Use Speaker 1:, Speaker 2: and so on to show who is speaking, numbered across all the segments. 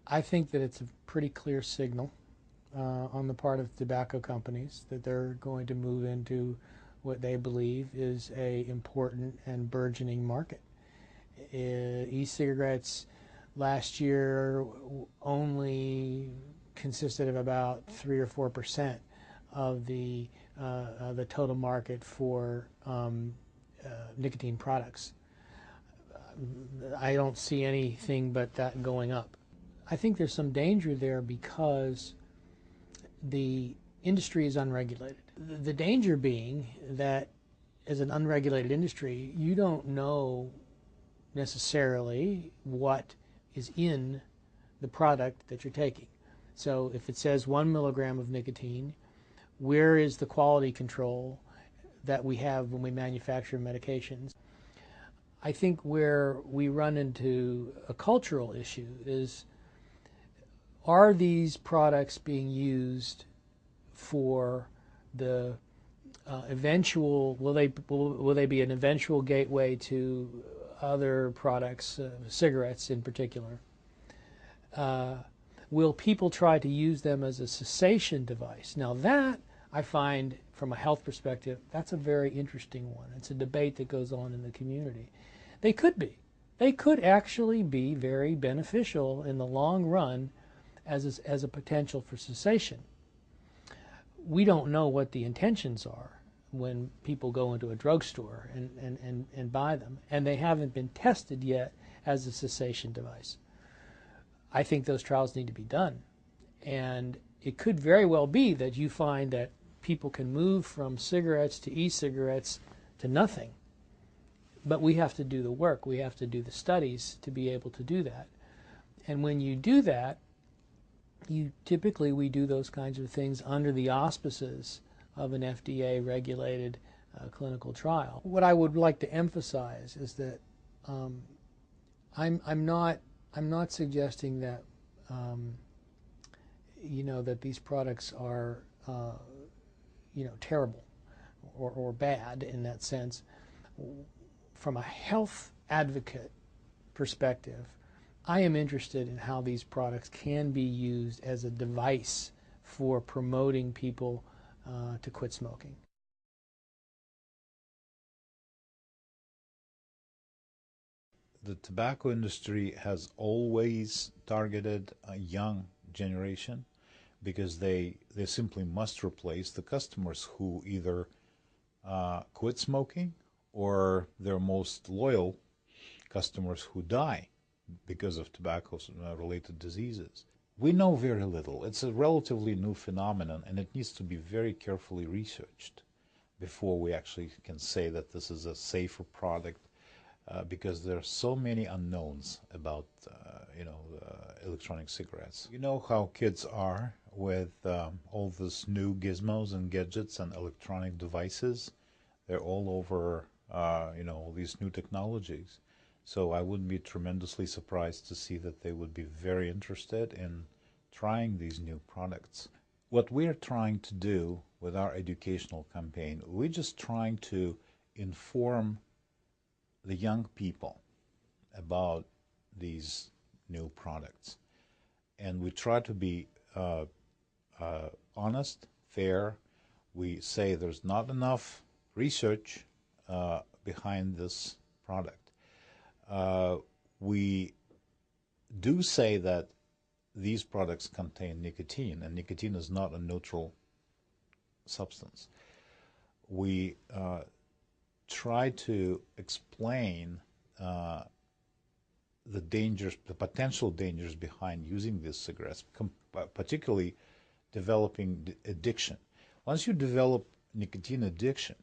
Speaker 1: I think that it's a pretty clear signal on the part of tobacco companies that they're going to move into what they believe is a important and burgeoning market. E-cigarettes last year only consisted of about 3 or 4% of the total market for nicotine products. I don't see anything but that going up. I think there's some danger there because the industry is unregulated. The danger being that as an unregulated industry, you don't know necessarily what is in the product that you're taking. So if it says 1 milligram of nicotine, where is the quality control that we have when we manufacture medications? I think where we run into a cultural issue is, are these products being used for the eventual, will they be an eventual gateway to other products, cigarettes in particular? Will people try to use them as a cessation device? Now that, I find, from a health perspective, that's a very interesting one. It's a debate that goes on in the community. They could be. They could actually be very beneficial in the long run as a potential for cessation. We don't know what the intentions are when people go into a drugstore and buy them, and they haven't been tested yet as a cessation device. I think those trials need to be done, and it could very well be that you find that people can move from cigarettes to e-cigarettes to nothing. But we have to do the work. We have to do the studies to be able to do that. And when you do that, we do those kinds of things under the auspices of an FDA-regulated clinical trial. What I would like to emphasize is that I'm not suggesting that that these products are terrible or bad in that sense. From a health advocate perspective, I am interested in how these products can be used as a device for promoting people to quit smoking.
Speaker 2: The tobacco industry has always targeted a young generation because they simply must replace the customers who either quit smoking or their most loyal customers who die because of tobacco-related diseases. We know very little. It's a relatively new phenomenon, and it needs to be very carefully researched before we actually can say that this is a safer product, because there are so many unknowns about electronic cigarettes. You know how kids are with all these new gizmos and gadgets and electronic devices. They're all over all these new technologies. So I wouldn't be tremendously surprised to see that they would be very interested in trying these new products. What we're trying to do with our educational campaign, we're just trying to inform the young people about these new products. And we try to be honest, fair. We say there's not enough research behind this product. We do say that these products contain nicotine, and nicotine is not a neutral substance. We try to explain the dangers, the potential dangers behind using these cigarettes, particularly developing addiction. Once you develop nicotine addiction,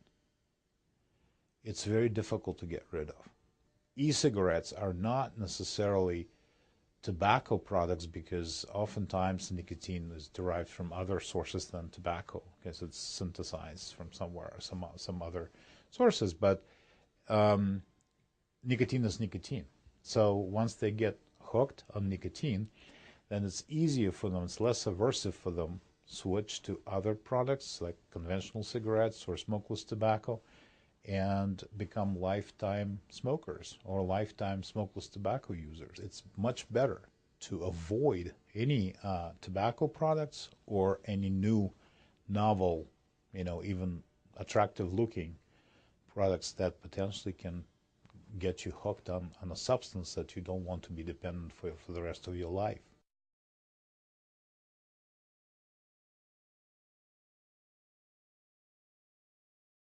Speaker 2: it's very difficult to get rid of. E-cigarettes are not necessarily tobacco products because oftentimes nicotine is derived from other sources than tobacco because it's synthesized from somewhere or some other sources. But nicotine is nicotine. So once they get hooked on nicotine, then it's easier for them, it's less aversive for them switch to other products like conventional cigarettes or smokeless tobacco and become lifetime smokers or lifetime smokeless tobacco users. It's much better to avoid any tobacco products or any new novel, even attractive looking products that potentially can get you hooked on a substance that you don't want to be dependent for the rest of your life.